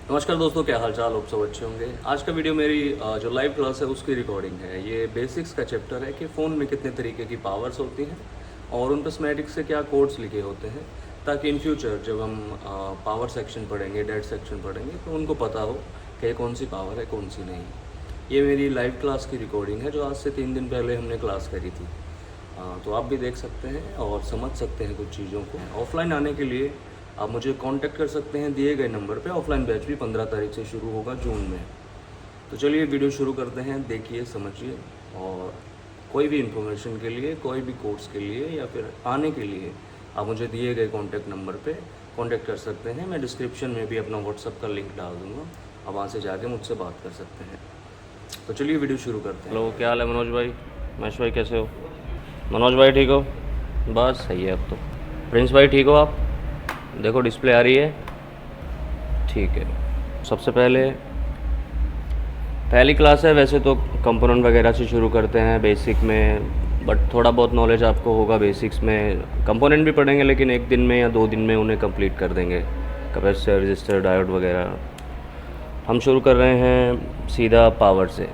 नमस्कार दोस्तों, क्या हाल चाल। आप सब अच्छे होंगे। आज का वीडियो मेरी जो लाइव क्लास है उसकी रिकॉर्डिंग है। ये बेसिक्स का चैप्टर है कि फ़ोन में कितने तरीके की पावर्स होती हैं और उन पर स्मेटिक्स से क्या कोड्स लिखे होते हैं, ताकि इन फ्यूचर जब हम पावर सेक्शन पढ़ेंगे, डेट सेक्शन पढ़ेंगे, तो उनको पता हो कि कौन सी पावर है कौन सी नहीं। ये मेरी लाइव क्लास की रिकॉर्डिंग है जो आज से 3 दिन पहले हमने क्लास करी थी। तो आप भी देख सकते हैं और समझ सकते हैं कुछ चीज़ों को। ऑफलाइन आने के लिए आप मुझे कांटेक्ट कर सकते हैं दिए गए नंबर पे। ऑफलाइन बैच भी 15 तारीख से शुरू होगा, जून में। तो चलिए वीडियो शुरू करते हैं। देखिए, समझिए, और कोई भी इन्फॉर्मेशन के लिए, कोई भी कोर्स के लिए या फिर आने के लिए आप मुझे दिए गए कॉन्टैक्ट नंबर पे कांटेक्ट कर सकते हैं। मैं डिस्क्रिप्शन में भी अपना व्हाट्सअप का लिंक डाल दूँगा, आप वहाँ से जाके मुझसे बात कर सकते हैं। तो चलिए वीडियो शुरू करते हैं। हेलो, क्या हाल है मनोज भाई? महेश भाई कैसे हो? मनोज भाई ठीक हो? बस सही है। अब तो प्रिंस भाई ठीक हो आप? देखो डिस्प्ले आ रही है, ठीक है। सबसे पहली क्लास है। वैसे तो कंपोनेंट वगैरह से शुरू करते हैं बेसिक में, बट थोड़ा बहुत नॉलेज आपको होगा बेसिक्स में। कंपोनेंट भी पढ़ेंगे लेकिन एक दिन में या 2 दिन में उन्हें कंप्लीट कर देंगे। कैपेसिटर, रजिस्टर, डायोड वगैरह। हम शुरू कर रहे हैं सीधा पावर से।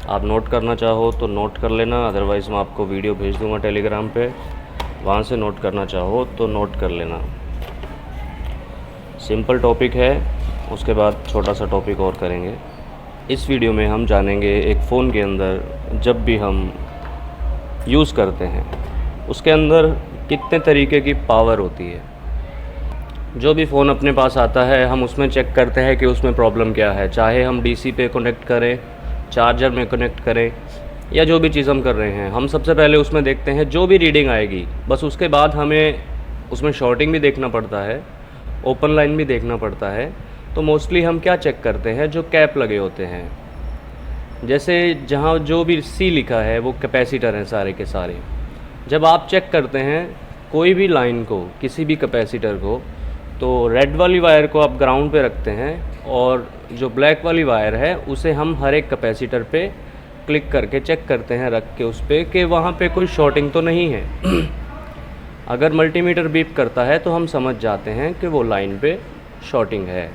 आप नोट करना चाहो तो नोट कर लेना, अदरवाइज़ मैं आपको वीडियो भेज दूंगा टेलीग्राम पे, वहाँ से नोट करना चाहो तो नोट कर लेना। सिंपल टॉपिक है, उसके बाद छोटा सा टॉपिक और करेंगे। इस वीडियो में हम जानेंगे एक फ़ोन के अंदर जब भी हम यूज़ करते हैं उसके अंदर कितने तरीके की पावर होती है। जो भी फ़ोन अपने पास आता है हम उसमें चेक करते हैं कि उसमें प्रॉब्लम क्या है, चाहे हम डीसी पे कनेक्ट करें, चार्जर में कनेक्ट करें, या जो भी चीज़ हम कर रहे हैं। हम सबसे पहले उसमें देखते हैं जो भी रीडिंग आएगी, बस उसके बाद हमें उसमें शॉर्टिंग भी देखना पड़ता है, ओपन लाइन भी देखना पड़ता है। तो मोस्टली हम क्या चेक करते हैं, जो कैप लगे होते हैं, जैसे जहाँ जो भी सी लिखा है वो कैपेसिटर हैं सारे के सारे। जब आप चेक करते हैं कोई भी लाइन को, किसी भी कैपेसिटर को, तो रेड वाली वायर को आप ग्राउंड पे रखते हैं और जो ब्लैक वाली वायर है उसे हम हर एक कैपेसिटर पे क्लिक करके चेक करते हैं, रख के उस पर कि वहाँ पे कोई शॉर्टिंग तो नहीं है। अगर मल्टीमीटर बीप करता है तो हम समझ जाते हैं कि वो लाइन पे शॉर्टिंग है।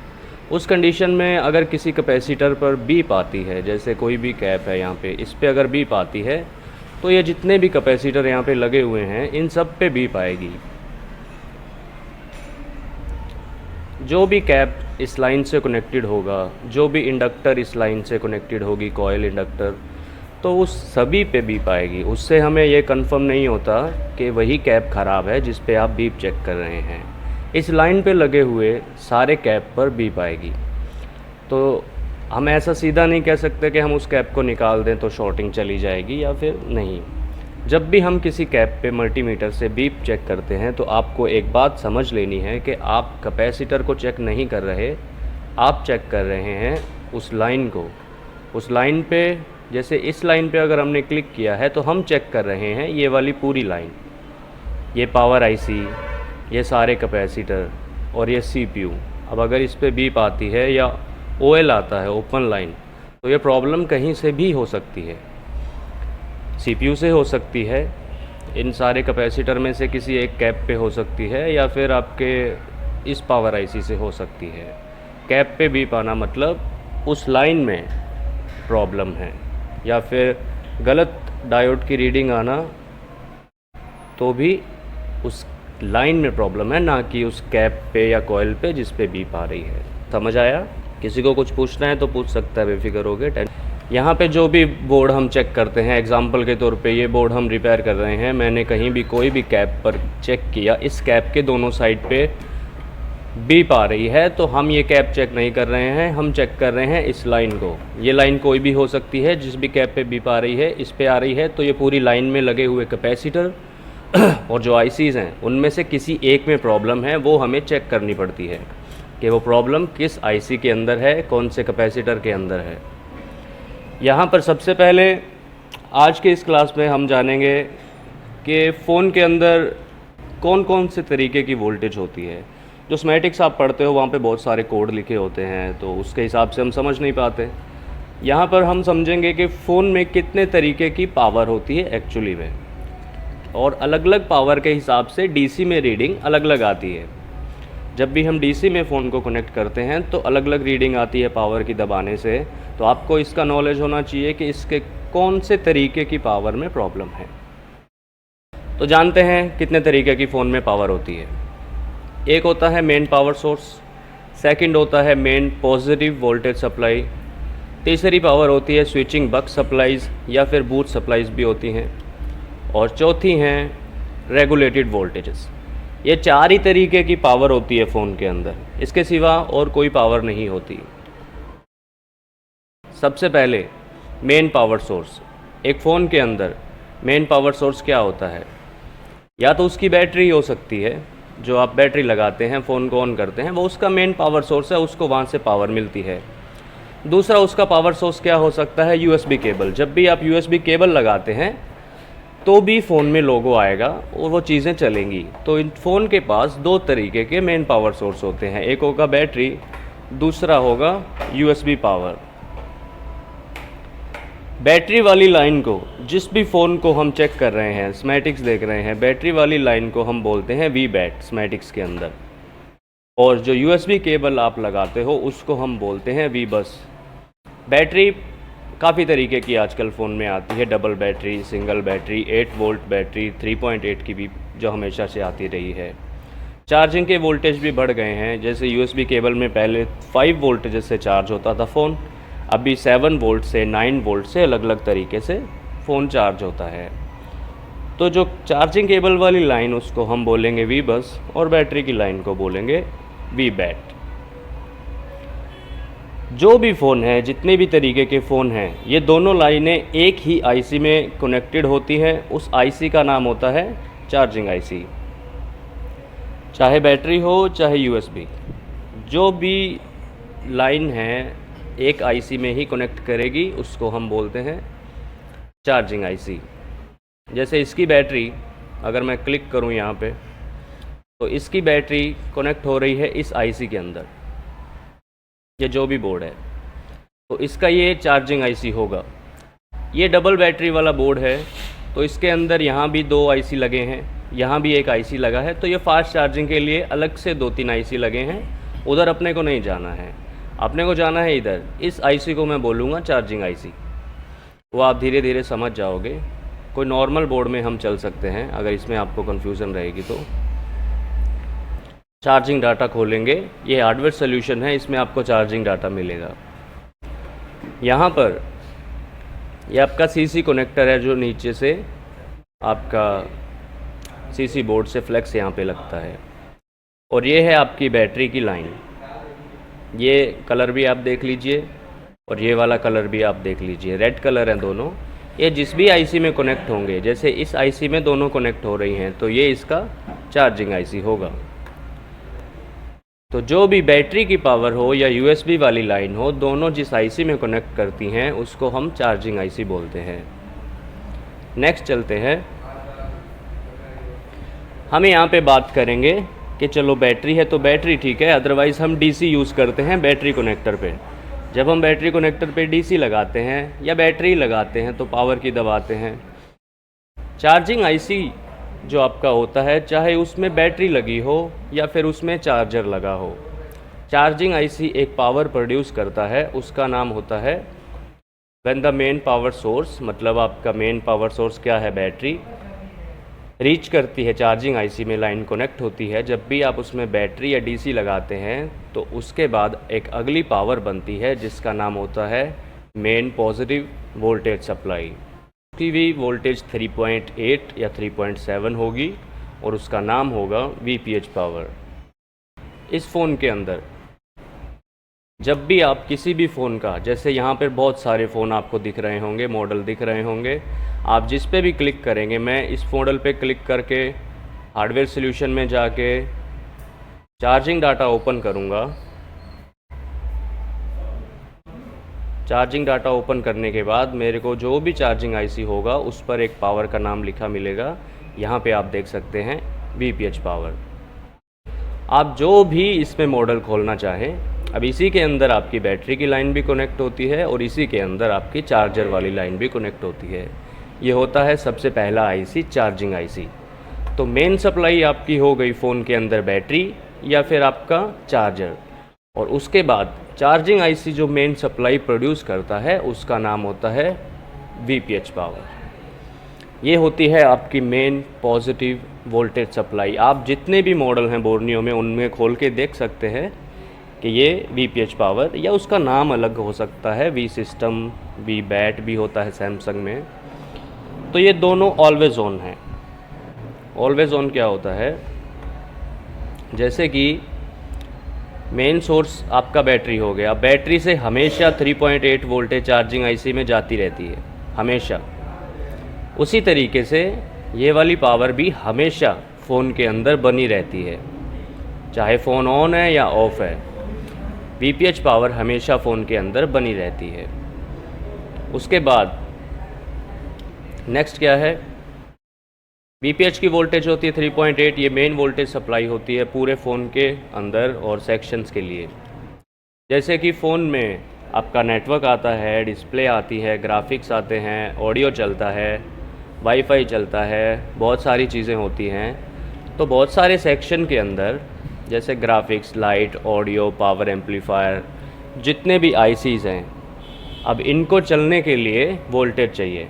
उस कंडीशन में अगर किसी कैपेसिटर पर बीप आती है, जैसे कोई भी कैप है यहाँ पे, इस पे अगर बीप आती है तो ये जितने भी कैपेसिटर यहाँ पे लगे हुए हैं इन सब पे बीप आएगी। जो भी कैप इस लाइन से कनेक्टेड होगा, जो भी इंडक्टर इस लाइन से कनेक्टेड होगी, कॉयल इंडक्टर, तो उस सभी पे बीप आएगी। उससे हमें ये कंफर्म नहीं होता कि वही कैप ख़राब है जिस पे आप बीप चेक कर रहे हैं। इस लाइन पे लगे हुए सारे कैप पर बीप आएगी। तो हम ऐसा सीधा नहीं कह सकते कि हम उस कैप को निकाल दें तो शॉर्टिंग चली जाएगी या फिर नहीं। जब भी हम किसी कैप पे मल्टीमीटर से बीप चेक करते हैं तो आपको एक बात समझ लेनी है कि आप कैपेसिटर को चेक नहीं कर रहे, आप चेक कर रहे हैं उस लाइन को। उस लाइन पे, जैसे इस लाइन पे अगर हमने क्लिक किया है तो हम चेक कर रहे हैं ये वाली पूरी लाइन, ये पावर आईसी, ये सारे कैपेसिटर और ये सीपीयू। अब अगर इस पे बीप आती है या ओएल आता है, ओपन लाइन, तो ये प्रॉब्लम कहीं से भी हो सकती है। सीपीयू से हो सकती है, इन सारे कैपेसिटर में से किसी एक कैप पे हो सकती है, या फिर आपके इस पावर आईसी से हो सकती है। कैप पे बीप आना मतलब उस लाइन में प्रॉब्लम है, या फिर गलत डायोड की रीडिंग आना तो भी उस लाइन में प्रॉब्लम है, ना कि उस कैप पे या कॉइल पे जिस पे बीप आ रही है। समझ आया? किसी को कुछ पूछना है तो पूछ सकता है, बेफिक्र हो गए। यहाँ पे जो भी बोर्ड हम चेक करते हैं, एग्जांपल के तौर पे ये बोर्ड हम रिपेयर कर रहे हैं, मैंने कहीं भी कोई भी कैप पर चेक किया, इस कैप के दोनों साइड पे बीप आ रही है, तो हम ये कैप चेक नहीं कर रहे हैं, हम चेक कर रहे हैं इस लाइन को। ये लाइन कोई भी हो सकती है, जिस भी कैप पे बीप आ रही है, इस पे आ रही है, तो ये पूरी लाइन में लगे हुए कैपेसिटर और जो आईसीज़ हैं उनमें से किसी एक में प्रॉब्लम है, वो हमें चेक करनी पड़ती है कि वो प्रॉब्लम किस आईसी के अंदर है, कौन से कैपेसिटर के अंदर है। यहाँ पर सबसे पहले आज के इस क्लास में हम जानेंगे कि फ़ोन के अंदर कौन कौन से तरीके की वोल्टेज होती है। जो स्मेटिक्स आप पढ़ते हो वहाँ पे बहुत सारे कोड लिखे होते हैं, तो उसके हिसाब से हम समझ नहीं पाते। यहाँ पर हम समझेंगे कि फ़ोन में कितने तरीके की पावर होती है एक्चुअली में, और अलग अलग पावर के हिसाब से डीसी में रीडिंग अलग अलग आती है। जब भी हम डीसी में फ़ोन को कनेक्ट करते हैं तो अलग अलग रीडिंग आती है पावर की दबाने से। तो आपको इसका नॉलेज होना चाहिए कि इसके कौन से तरीके की पावर में प्रॉब्लम है। तो जानते हैं कितने तरीके की फ़ोन में पावर होती है। एक होता है मेन पावर सोर्स, सेकंड होता है मेन पॉजिटिव वोल्टेज सप्लाई, तीसरी पावर होती है स्विचिंग बक सप्लाईज़ या फिर बूट सप्लाईज़ भी होती हैं, और चौथी हैं रेगुलेटेड वोल्टेजेस। ये 4 ही तरीके की पावर होती है फ़ोन के अंदर, इसके सिवा और कोई पावर नहीं होती। सबसे पहले मेन पावर सोर्स। एक फ़ोन के अंदर मेन पावर सोर्स क्या होता है? या तो उसकी बैटरी हो सकती है, जो आप बैटरी लगाते हैं फ़ोन को ऑन करते हैं, वो उसका मेन पावर सोर्स है, उसको वहाँ से पावर मिलती है। दूसरा उसका पावर सोर्स क्या हो सकता है? USB cable. जब भी आप यूएसबी केबल लगाते हैं तो भी फ़ोन में लोगो आएगा और वो चीज़ें चलेंगी। तो इन फ़ोन के पास 2 तरीके के मेन पावर सोर्स होते हैं, एक होगा बैटरी, दूसरा होगा यूएसबी पावर। बैटरी वाली लाइन को, जिस भी फ़ोन को हम चेक कर रहे हैं, स्मैटिक्स देख रहे हैं, बैटरी वाली लाइन को हम बोलते हैं वी बैट स्मैटिक्स के अंदर, और जो यूएसबी केबल आप लगाते हो उसको हम बोलते हैं वी बस। बैटरी काफ़ी तरीके की आजकल फ़ोन में आती है, double battery, single battery, 8 volt battery, 3.8 की भी जो हमेशा से आती रही है। चार्जिंग के वोल्टेज भी बढ़ गए हैं, जैसे यूएसबी केबल में पहले 5 वोल्टेज से चार्ज होता था फ़ोन, अभी 7 वोल्ट से 9 वोल्ट से अलग अलग तरीके से फ़ोन चार्ज होता है। तो जो चार्जिंग केबल वाली लाइन उसको हम बोलेंगे वी बस, और बैटरी की लाइन को बोलेंगे वी बैट। जो भी फ़ोन है, जितने भी तरीके के फ़ोन हैं, ये दोनों लाइनें एक ही आईसी में कनेक्टेड होती हैं। उस आईसी का नाम होता है चार्जिंग आईसी। चाहे बैटरी हो चाहे यूएसबी, जो भी लाइन है एक आईसी में ही कनेक्ट करेगी, उसको हम बोलते हैं चार्जिंग आईसी। जैसे इसकी बैटरी अगर मैं क्लिक करूं यहाँ पे, तो इसकी बैटरी कनेक्ट हो रही है इस आईसी के अंदर, ये जो भी बोर्ड है, तो इसका ये चार्जिंग आईसी होगा। ये डबल बैटरी वाला बोर्ड है, तो इसके अंदर यहाँ भी 2 आईसी लगे हैं, यहाँ भी एक आईसी लगा है, तो ये फास्ट चार्जिंग के लिए अलग से 2-3 आईसी लगे हैं। उधर अपने को नहीं जाना है, अपने को जाना है इधर। इस आईसी को मैं बोलूँगा चार्जिंग आईसी, वो आप धीरे धीरे समझ जाओगे। कोई नॉर्मल बोर्ड में हम चल सकते हैं, अगर इसमें आपको कन्फ्यूज़न रहेगी तो। चार्जिंग डाटा खोलेंगे, ये हार्डवेयर सोल्यूशन है, इसमें आपको चार्जिंग डाटा मिलेगा। यहाँ पर ये आपका सीसी कनेक्टर है, जो नीचे से आपका सीसी बोर्ड से फ्लेक्स यहाँ पे लगता है, और ये है आपकी बैटरी की लाइन। ये कलर भी आप देख लीजिए और ये वाला कलर भी आप देख लीजिए, रेड कलर हैं दोनों। ये जिस भी आईसी में कनेक्ट होंगे, जैसे इस आईसी में दोनों कनेक्ट हो रही हैं, तो ये इसका चार्जिंग आईसी होगा। तो जो भी बैटरी की पावर हो या यूएसबी वाली लाइन हो, दोनों जिस आईसी में कनेक्ट करती हैं उसको हम चार्जिंग आईसी बोलते हैं। नेक्स्ट चलते हैं, हमें यहाँ पे बात करेंगे कि चलो बैटरी है तो बैटरी ठीक है, अदरवाइज़ हम डीसी यूज़ करते हैं बैटरी कनेक्टर पे। जब हम बैटरी कनेक्टर पे डीसी लगाते हैं या बैटरी लगाते हैं तो पावर की दबाते हैं। चार्जिंग आईसी जो आपका होता है, चाहे उसमें बैटरी लगी हो या फिर उसमें चार्जर लगा हो, चार्जिंग आईसी एक पावर प्रोड्यूस करता है, उसका नाम होता है when the main power source, मतलब आपका मेन पावर सोर्स क्या है, बैटरी रीच करती है चार्जिंग आईसी में, लाइन कनेक्ट होती है। जब भी आप उसमें बैटरी या डीसी लगाते हैं तो उसके बाद एक अगली पावर बनती है जिसका नाम होता है मेन पॉजिटिव वोल्टेज सप्लाई। उसकी भी वोल्टेज 3.8 या 3.7 होगी और उसका नाम होगा वीपीएच पावर। इस फ़ोन के अंदर जब भी आप किसी भी फ़ोन का, जैसे यहाँ पर बहुत सारे फ़ोन आपको दिख रहे होंगे, मॉडल दिख रहे होंगे, आप जिस पे भी क्लिक करेंगे, मैं इस मॉडल पे क्लिक करके हार्डवेयर सॉल्यूशन में जाके चार्जिंग डाटा ओपन करूँगा। चार्जिंग डाटा ओपन करने के बाद मेरे को जो भी चार्जिंग आईसी होगा उस पर एक पावर का नाम लिखा मिलेगा। यहाँ पे आप देख सकते हैं वीपीएच पावर। आप जो भी इसमें मॉडल खोलना चाहें, अब इसी के अंदर आपकी बैटरी की लाइन भी कनेक्ट होती है और इसी के अंदर आपकी चार्जर वाली लाइन भी कनेक्ट होती है। ये होता है सबसे पहला आईसी, चार्जिंग आईसी। तो मेन सप्लाई आपकी हो गई फ़ोन के अंदर बैटरी, या फिर आपका चार्जर। और उसके बाद चार्जिंग आईसी जो मेन सप्लाई प्रोड्यूस करता है उसका नाम होता है वीपीएच पावर। ये होती है आपकी मेन पॉजिटिव वोल्टेज सप्लाई। आप जितने भी मॉडल हैं बोर्नियो में उनमें खोल के देख सकते हैं कि ये वीपीएच पावर, या उसका नाम अलग हो सकता है, वी सिस्टम, वी बैट भी होता है सैमसंग में। तो ये दोनों ऑलवेज ऑन है। ऑलवेज ऑन क्या होता है, जैसे कि मेन सोर्स आपका बैटरी हो गया, बैटरी से हमेशा 3.8 वोल्टेज चार्जिंग आईसी में जाती रहती है हमेशा। उसी तरीके से ये वाली पावर भी हमेशा फ़ोन के अंदर बनी रहती है, चाहे फ़ोन ऑन है या ऑफ़ है, वीपीएच पावर हमेशा फ़ोन के अंदर बनी रहती है। उसके बाद नेक्स्ट क्या है, वीपीएच की वोल्टेज होती है 3.8। ये मेन वोल्टेज सप्लाई होती है पूरे फ़ोन के अंदर और सेक्शंस के लिए। जैसे कि फ़ोन में आपका नेटवर्क आता है, डिस्प्ले आती है, ग्राफिक्स आते हैं, ऑडियो चलता है, वाईफाई चलता है, बहुत सारी चीज़ें होती हैं। तो बहुत सारे सेक्शन के अंदर जैसे graphics, light, audio, power amplifier, जितने भी आईसीज़ हैं, अब इनको चलने के लिए वोल्टेज चाहिए।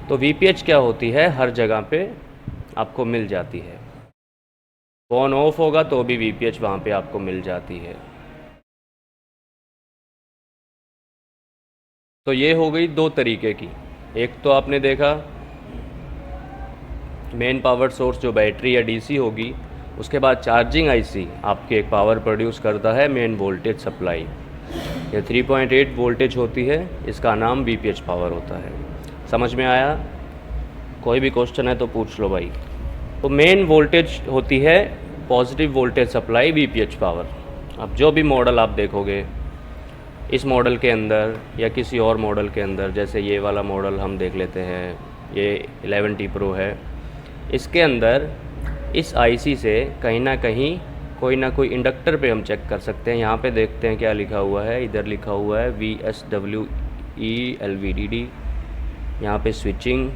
तो वीपीएच क्या होती है, हर जगह पे आपको मिल जाती है। फ़ोन ऑफ होगा तो भी वीपीएच वहाँ पे आपको मिल जाती है। तो ये हो गई दो तरीके की। एक तो आपने देखा मेन पावर सोर्स जो बैटरी या डीसी होगी, उसके बाद चार्जिंग आईसी आपके एक पावर प्रोड्यूस करता है, मेन वोल्टेज सप्लाई। ये 3.8 वोल्टेज होती है, इसका नाम वीपीएच पावर होता है। समझ में आया? कोई भी क्वेश्चन है तो पूछ लो भाई। तो मेन वोल्टेज होती है positive voltage supply, VPH power. अब जो भी मॉडल आप देखोगे इस मॉडल के अंदर या किसी और मॉडल के अंदर, जैसे ये वाला मॉडल हम देख लेते हैं, ये 11T Pro है, इसके अंदर इस आईसी से कहीं ना कहीं कोई ना कोई इंडक्टर पे हम चेक कर सकते हैं। यहाँ पे देखते हैं क्या लिखा हुआ है, इधर लिखा हुआ है VSWE LVDD, यहाँ पे स्विचिंग,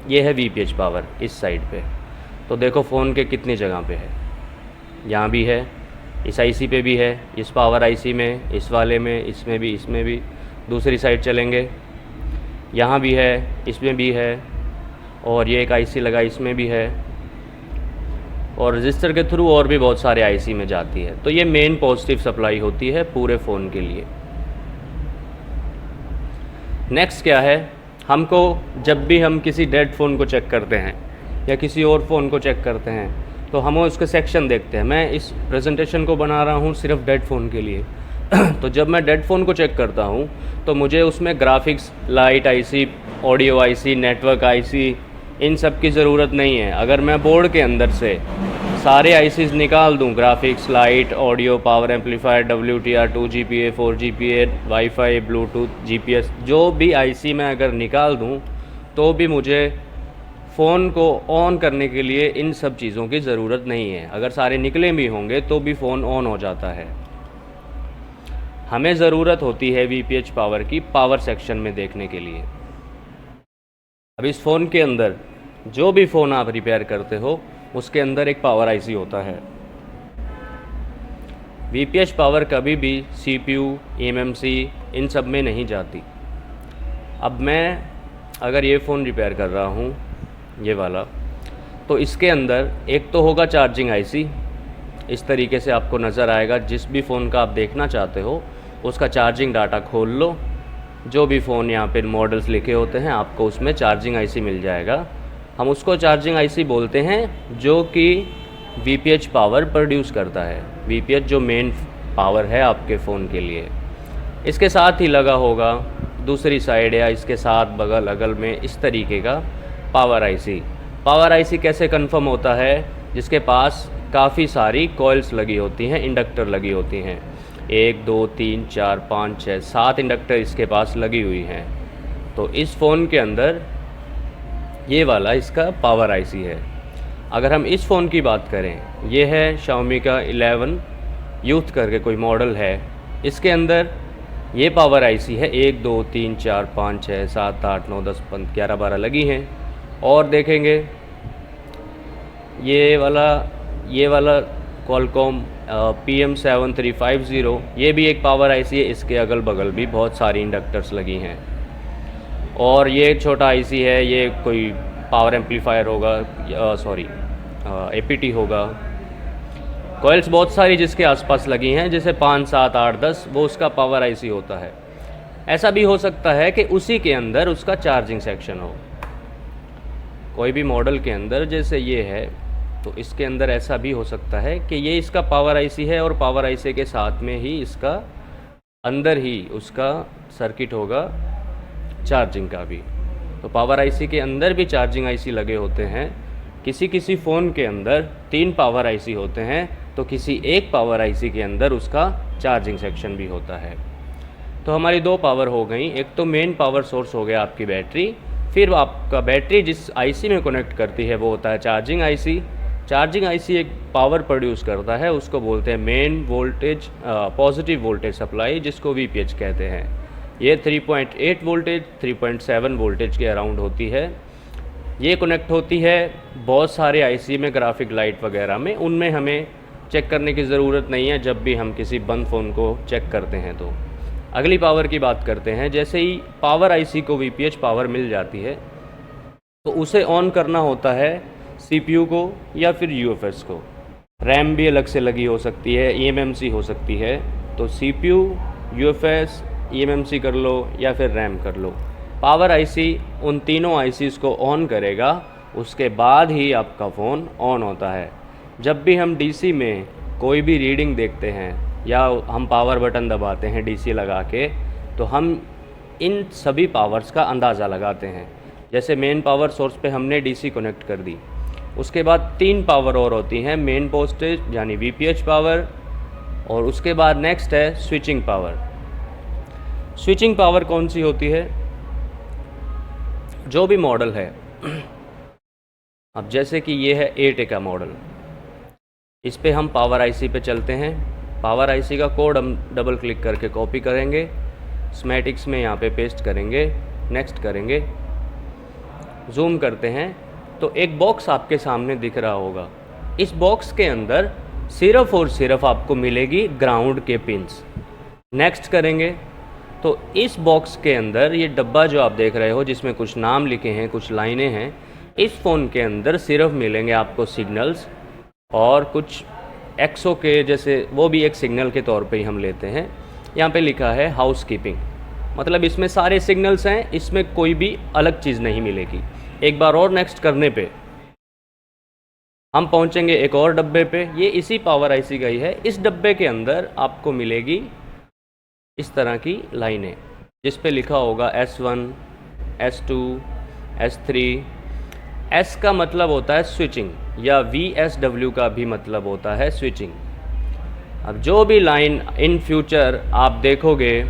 ये है वीपीएच पावर इस साइड पे। तो देखो फ़ोन के कितनी जगह पे है, यहाँ भी है, इस आईसी पे भी है, इस पावर आईसी में, इस वाले में, इसमें भी, इसमें भी। दूसरी साइड चलेंगे, यहाँ भी है, इसमें भी है, और ये एक आईसी लगा इसमें भी है, और रजिस्टर के थ्रू और भी बहुत सारे आईसी में जाती है। तो ये मेन पॉजिटिव सप्लाई होती है पूरे फ़ोन के लिए। नेक्स्ट क्या है, हमको जब भी हम किसी डेड फ़ोन को चेक करते हैं या किसी और फ़ोन को चेक करते हैं तो हम उसके सेक्शन देखते हैं। मैं इस प्रेजेंटेशन को बना रहा हूँ सिर्फ डेड फ़ोन के लिए तो जब मैं डेड फ़ोन को चेक करता हूँ तो मुझे उसमें graphics, light IC, audio IC, network IC, इन सब की ज़रूरत नहीं है। अगर मैं बोर्ड के अंदर से सारे आईसीज़ निकाल दूं, graphics, light, audio, power amplifier, WTR, 2GPA, 4GPA, wifi, Bluetooth, GPS, जो भी आईसी मैं अगर निकाल दूं तो भी मुझे फ़ोन को ऑन करने के लिए इन सब चीज़ों की ज़रूरत नहीं है। अगर सारे निकले भी होंगे तो भी फ़ोन ऑन हो जाता है। हमें ज़रूरत होती है वीपीएच पावर की पावर सेक्शन में देखने के लिए। अब इस फ़ोन के अंदर जो भी फ़ोन आप रिपेयर करते हो उसके अंदर एक पावर आईसी होता है। वीपीएच पावर कभी भी CPU, eMMC इन सब में नहीं जाती। अब मैं अगर ये फ़ोन रिपेयर कर रहा हूँ, ये वाला, तो इसके अंदर एक तो होगा चार्जिंग आईसी, इस तरीके से आपको नज़र आएगा। जिस भी फ़ोन का आप देखना चाहते हो उसका चार्जिंग डाटा खोल लो, जो भी फ़ोन यहाँ पे मॉडल्स लिखे होते हैं आपको उसमें चार्जिंग आईसी मिल जाएगा। हम उसको चार्जिंग आईसी बोलते हैं, जो कि वीपीएच पावर प्रोड्यूस करता है। वीपीएच जो मेन पावर है आपके फ़ोन के लिए, इसके साथ ही लगा होगा दूसरी साइड या इसके साथ बगल अगल में इस तरीके का पावर आईसी। पावर आईसी कैसे कंफर्म होता है? जिसके पास काफ़ी सारी कॉइल्स लगी होती हैं, इंडक्टर लगी होती हैं। 1 2 3 4 5 6 7 इंडक्टर इसके पास लगी हुई हैं। तो इस फ़ोन के अंदर ये वाला इसका पावर आईसी है। अगर हम इस फ़ोन की बात करें, ये है Xiaomi का 11 यूथ करके कोई मॉडल है, इसके अंदर ये पावर आईसी है 1 2 3 4 5 6 7 8 9 10 11 12 लगी हैं। और देखेंगे ये वाला Qualcomm PM7350, ये भी एक पावर आईसी है। इसके अगल बगल भी बहुत सारी इंडक्टर्स लगी हैं। और ये छोटा आईसी है, ये कोई पावर एम्पलीफायर होगा, सॉरी एपीटी होगा। कॉइल्स बहुत सारी जिसके आसपास लगी हैं, जैसे 5, 7, 8, 10, वो उसका पावर आईसी होता है। ऐसा भी हो सकता है कि उसी के अंदर उसका चार्जिंग सेक्शन हो। कोई भी मॉडल के अंदर, जैसे ये है, तो इसके अंदर ऐसा भी हो सकता है कि ये इसका पावर आईसी है और पावर आईसी के साथ में ही इसका अंदर ही उसका सर्किट होगा चार्जिंग का भी। तो पावर आईसी के अंदर भी चार्जिंग आईसी लगे होते हैं। किसी किसी फ़ोन के अंदर 3 पावर आईसी होते हैं, तो किसी एक पावर आईसी के अंदर उसका चार्जिंग सेक्शन भी होता है। तो हमारी 2 पावर हो गई। एक तो मेन पावर सोर्स हो गया आपकी बैटरी, फिर आपका बैटरी जिस आईसी में कनेक्ट करती है वो होता है चार्जिंग आईसी। चार्जिंग आईसी एक पावर प्रोड्यूस करता है, उसको बोलते हैं main voltage positive voltage supply, जिसको वीपीएच कहते हैं। ये 3.8 वोल्टेज 3.7 वोल्टेज के अराउंड होती है। ये कनेक्ट होती है बहुत सारे आईसी में, ग्राफिक लाइट वगैरह में, उनमें हमें चेक करने की ज़रूरत नहीं है जब भी हम किसी बंद फ़ोन को चेक करते हैं। तो अगली पावर की बात करते हैं। जैसे ही पावर आईसी को वीपीएच पावर मिल जाती है, तो उसे ऑन करना होता है सीपीयू को या फिर यूएफएस को। रैम भी अलग से लगी हो सकती है, ईएमएमसी हो सकती है। तो सीपीयू, यूएफएस, ईएमएमसी कर लो या फिर रैम कर लो। पावर आईसी उन तीनों आईसीज़ को ऑन करेगा, उसके बाद ही आपका फ़ोन ऑन होता है। जब भी हम डीसी में कोई भी रीडिंग देखते हैं या हम पावर बटन दबाते हैं डीसी लगा के, तो हम इन सभी पावर्स का अंदाज़ा लगाते हैं। जैसे मेन पावर सोर्स पे हमने डीसी कनेक्ट कर दी, उसके बाद 3 पावर और होती हैं, मेन पोस्टेज यानी वीपीएच पावर, और उसके बाद नेक्स्ट है स्विचिंग पावर। स्विचिंग पावर कौन सी होती है? जो भी मॉडल है, अब जैसे कि ये है 8A का मॉडल, इस पे हम पावर आईसी पे चलते हैं। पावर आईसी का कोड हम डबल क्लिक करके कॉपी करेंगे, स्मेटिक्स में यहाँ पे पेस्ट करेंगे, नेक्स्ट करेंगे, जूम करते हैं, तो एक बॉक्स आपके सामने दिख रहा होगा। इस बॉक्स के अंदर सिर्फ और सिर्फ आपको मिलेगी ग्राउंड के पिंस। नेक्स्ट करेंगे तो इस बॉक्स के अंदर ये डब्बा जो आप देख रहे हो, जिसमें कुछ नाम लिखे हैं, कुछ लाइनें हैं, इस फ़ोन के अंदर सिर्फ मिलेंगे आपको सिग्नल्स और कुछ एक्सो के जैसे, वो भी एक सिग्नल के तौर पे ही हम लेते हैं। यहाँ पे लिखा है हाउस कीपिंग, मतलब इसमें सारे सिग्नल्स हैं, इसमें कोई भी अलग चीज़ नहीं मिलेगी। एक बार और नेक्स्ट करने पे हम पहुँचेंगे एक और डब्बे पे, ये इसी पावर आईसी का ही है। इस डब्बे के अंदर आपको मिलेगी इस तरह की लाइनें, जिस पे लिखा होगा S1, S2, S3। S का मतलब होता है स्विचिंग, या VSW का भी मतलब होता है स्विचिंग। अब जो भी लाइन इन फ्यूचर आप देखोगे,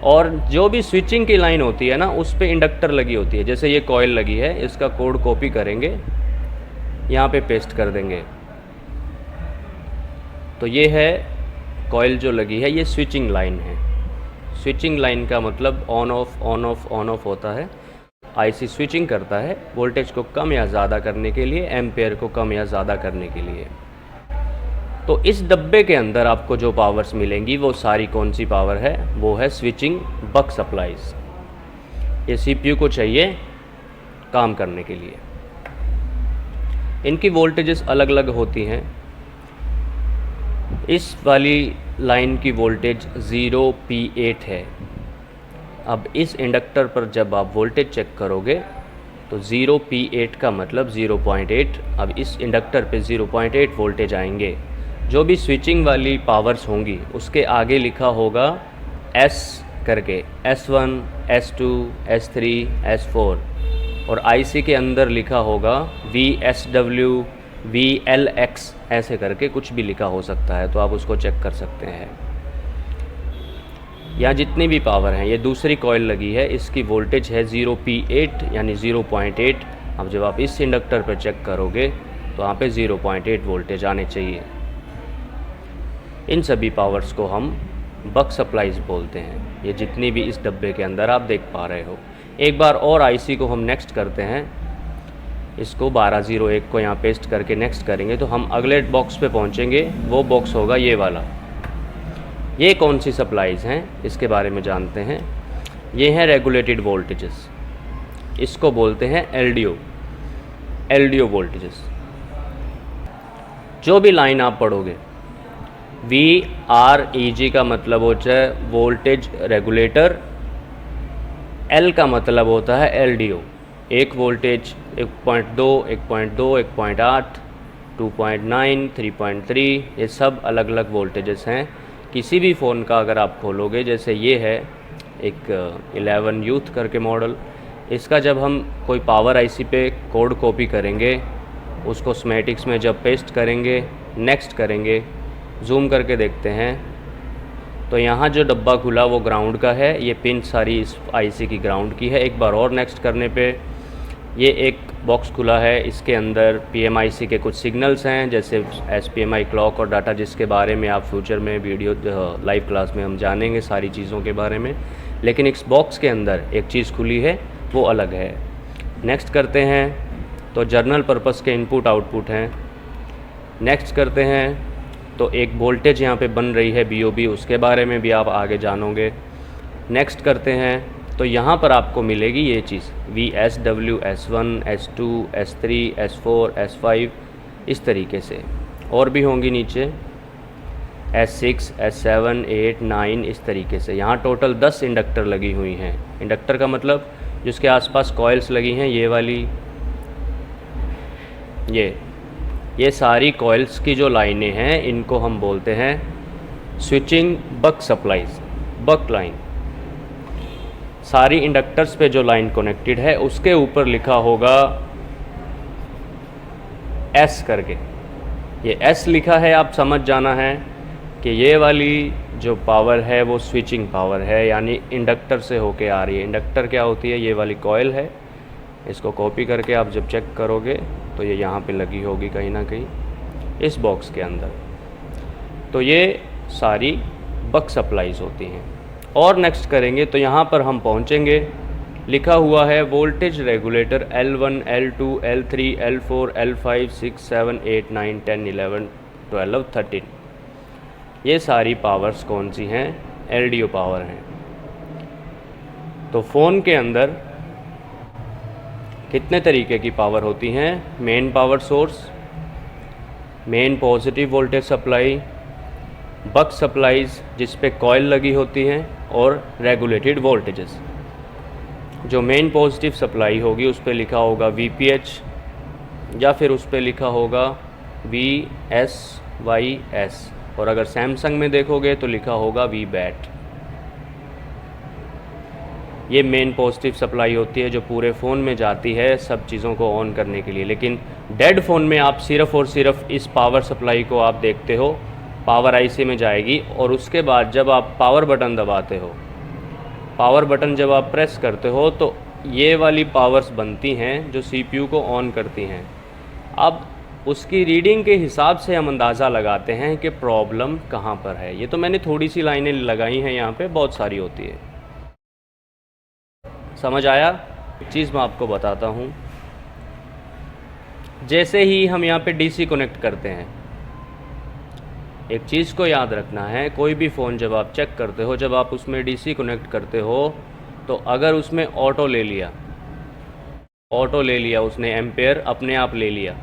और जो भी स्विचिंग की लाइन होती है ना, उस पे इंडक्टर लगी होती है। जैसे ये कॉइल लगी है, इसका कोड कॉपी करेंगे, यहाँ पे पेस्ट कर देंगे, तो ये है कॉइल जो लगी है, ये स्विचिंग लाइन है। स्विचिंग लाइन का मतलब on off on off on off होता है। आईसी स्विचिंग करता है वोल्टेज को कम या ज़्यादा करने के लिए, एम्पेयर को कम या ज़्यादा करने के लिए। तो इस डब्बे के अंदर आपको जो पावर्स मिलेंगी वो सारी कौन सी पावर है? वो है स्विचिंग बक सप्लाईज। ये सीपीयू को चाहिए काम करने के लिए। इनकी वोल्टेजेस अलग अलग होती हैं। इस वाली लाइन की वोल्टेज 0P8 है। अब इस इंडक्टर पर जब आप वोल्टेज चेक करोगे तो 0P8 का मतलब 0.8। अब इस इंडक्टर पे 0.8 वोल्टेज आएंगे। जो भी स्विचिंग वाली पावर्स होंगी उसके आगे लिखा होगा S करके, S1, S2, S3, S4, और आईसी के अंदर लिखा होगा VSW, VLX, ऐसे करके कुछ भी लिखा हो सकता है, तो आप उसको चेक कर सकते हैं। यहाँ जितनी भी पावर हैं, ये दूसरी कॉइल लगी है, इसकी वोल्टेज है 0P8 यानी 0.8। अब जब आप इस इंडक्टर पर चेक करोगे तो वहाँ पे 0.8 वोल्टेज आने चाहिए। इन सभी पावर्स को हम बक सप्लाईज बोलते हैं, ये जितनी भी इस डब्बे के अंदर आप देख पा रहे हो। एक बार और आईसी को हम नेक्स्ट करते हैं। इसको 1201 को यहाँ पेस्ट करके नेक्स्ट करेंगे तो हम अगले बॉक्स पे पहुँचेंगे। वो बॉक्स होगा ये वाला। ये कौन सी सप्लाईज़ हैं इसके बारे में जानते हैं। ये हैं रेगुलेटेड वोल्टेजेस, इसको बोलते हैं एलडीओ वोल्टेजेस। जो भी लाइन आप पढ़ोगे, VREG का मतलब होता है वोल्टेज रेगुलेटर, L का मतलब होता है एलडीओ। एक वोल्टेज 1.2, 1.2, 1.8, 2.9, 3.3, ये सब अलग अलग वोल्टेजेस हैं। किसी भी फ़ोन का अगर आप खोलोगे, जैसे ये है एक 11 यूथ करके मॉडल, इसका जब हम कोई पावर आईसी पे कोड कॉपी करेंगे, उसको स्मेटिक्स में जब पेस्ट करेंगे, नेक्स्ट करेंगे, जूम करके देखते हैं तो यहाँ जो डब्बा खुला वो ग्राउंड का है। ये पिन सारी इस आईसी की ग्राउंड की है। एक बार और नेक्स्ट करने पे ये एक बॉक्स खुला है, इसके अंदर PMIC के कुछ सिग्नल्स हैं, जैसे SPMI क्लॉक और डाटा, जिसके बारे में आप फ्यूचर में वीडियो लाइव क्लास में हम जानेंगे सारी चीज़ों के बारे में। लेकिन इस बॉक्स के अंदर एक चीज़ खुली है, वो अलग है। नेक्स्ट करते हैं तो जर्नल पर्पस के इनपुट आउटपुट हैं। नेक्स्ट करते हैं तो एक वोल्टेज यहाँ पे बन रही है BOB, उसके बारे में भी आप आगे जानोगे। नेक्स्ट करते हैं तो यहाँ पर आपको मिलेगी ये चीज़ VSW, S1, S2, S3, S4, S5, इस तरीके से और भी होंगी नीचे S6, S7, 8, 9, इस तरीके से। यहाँ टोटल 10 इंडक्टर लगी हुई हैं। इंडक्टर का मतलब जिसके आसपास कॉइल्स लगी हैं, ये वाली, ये सारी कॉइल्स की जो लाइनें हैं, इनको हम बोलते हैं स्विचिंग बक सप्लाईज, बक लाइन। सारी इंडक्टर्स पे जो लाइन कनेक्टेड है उसके ऊपर लिखा होगा S करके। ये S लिखा है, आप समझ जाना है कि ये वाली जो पावर है वो स्विचिंग पावर है, यानी इंडक्टर से होके आ रही है। इंडक्टर क्या होती है? ये वाली कॉइल है। इसको कॉपी करके आप जब चेक करोगे तो ये यहाँ पे लगी होगी कहीं ना कहीं इस बॉक्स के अंदर। तो ये सारी बक सप्लाईज होती हैं। और नेक्स्ट करेंगे तो यहाँ पर हम पहुँचेंगे, लिखा हुआ है voltage regulator L1, L2, L3, L4, L5, 6, 7, 8, 9, 10, 11, 12, 13। ये सारी पावर्स कौन सी हैं? LDO पावर हैं। तो फ़ोन के अंदर कितने तरीके की पावर होती हैं? Main power source, main positive voltage supply, buck supplies जिस पे कॉइल लगी होती हैं, और रेगुलेटेड वोल्टेजेस। जो मेन पॉजिटिव सप्लाई होगी उस पे लिखा होगा VPH, या फिर उस पे लिखा होगा VSYS, और अगर सैमसंग में देखोगे तो लिखा होगा VBAT। ये मेन पॉजिटिव सप्लाई होती है जो पूरे फ़ोन में जाती है सब चीज़ों को ऑन करने के लिए। लेकिन डेड फ़ोन में आप सिर्फ़ और सिर्फ इस पावर सप्लाई को आप देखते हो, पावर आईसी में जाएगी, और उसके बाद जब आप पावर बटन दबाते हो, पावर बटन जब आप प्रेस करते हो तो ये वाली पावर्स बनती हैं जो CPU को ऑन करती हैं। अब उसकी रीडिंग के हिसाब से हम अंदाज़ा लगाते हैं कि प्रॉब्लम कहाँ पर है। ये तो मैंने थोड़ी सी लाइनें लगाई हैं, यहाँ पे बहुत सारी होती है। समझ आया? एक चीज़ मैं आपको बताता हूँ। जैसे ही हम यहाँ पे DC कनेक्ट करते हैं, एक चीज़ को याद रखना है, कोई भी फ़ोन जब आप चेक करते हो, जब आप उसमें DC कनेक्ट करते हो, तो अगर उसमें ऑटो ले लिया उसने, एम्पेयर अपने आप ले लिया,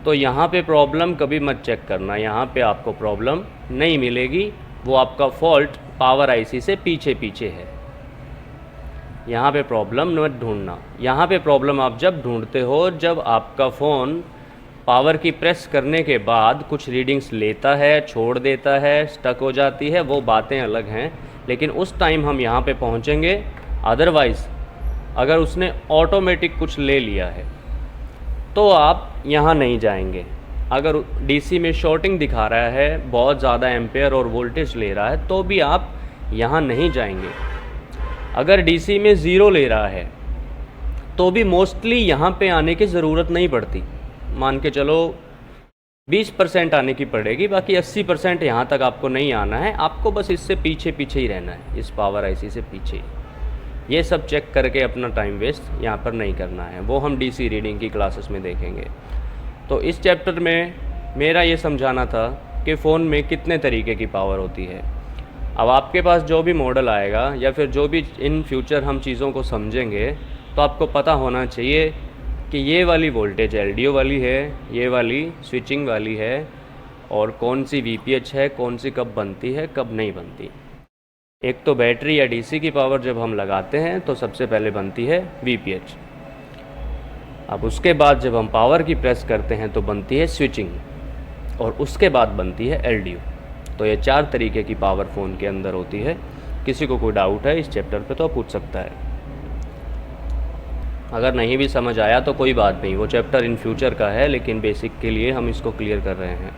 तो यहाँ पे प्रॉब्लम कभी मत चेक करना। यहाँ पे आपको प्रॉब्लम नहीं मिलेगी, वो आपका फॉल्ट पावर आईसी से पीछे है। यहाँ पे प्रॉब्लम मत ढूंढना। यहाँ पे प्रॉब्लम आप जब ढूंढते हो जब आपका फ़ोन पावर की प्रेस करने के बाद कुछ रीडिंग्स लेता है, छोड़ देता है, स्टक हो जाती है, वो बातें अलग हैं, लेकिन उस टाइम हम यहाँ पे पहुँचेंगे। अदरवाइज़ अगर उसने ऑटोमेटिक कुछ ले लिया है तो आप यहाँ नहीं जाएंगे। अगर DC में शॉर्टिंग दिखा रहा है, बहुत ज़्यादा एम्पेयर और वोल्टेज ले रहा है, तो भी आप यहाँ नहीं जाएंगे। अगर DC में 0 ले रहा है तो भी मोस्टली यहाँ पे आने की ज़रूरत नहीं पड़ती। मान के चलो 20% आने की पड़ेगी, बाकी 80% यहाँ तक आपको नहीं आना है। आपको बस इससे पीछे ही रहना है, इस पावर आईसी से पीछे। ये सब चेक करके अपना टाइम वेस्ट यहाँ पर नहीं करना है, वो हम डीसी रीडिंग की क्लासेस में देखेंगे। तो इस चैप्टर में मेरा ये समझाना था कि फ़ोन में कितने तरीके की पावर होती है। अब आपके पास जो भी मॉडल आएगा या फिर जो भी इन फ्यूचर हम चीज़ों को समझेंगे, तो आपको पता होना चाहिए कि ये वाली वोल्टेज LDO वाली है, ये वाली स्विचिंग वाली है, और कौन सी VPH है, कौन सी कब बनती है, कब नहीं बनती। एक तो बैटरी या DC की पावर जब हम लगाते हैं तो सबसे पहले बनती है VPH। अब उसके बाद जब हम पावर की प्रेस करते हैं तो बनती है स्विचिंग, और उसके बाद बनती है LDO। तो ये 4 तरीके की पावर फ़ोन के अंदर होती है। किसी को कोई डाउट है इस चैप्टर पे तो पूछ सकता है। अगर नहीं भी समझ आया तो कोई बात नहीं, वो चैप्टर इन फ्यूचर का है, लेकिन बेसिक के लिए हम इसको क्लियर कर रहे हैं।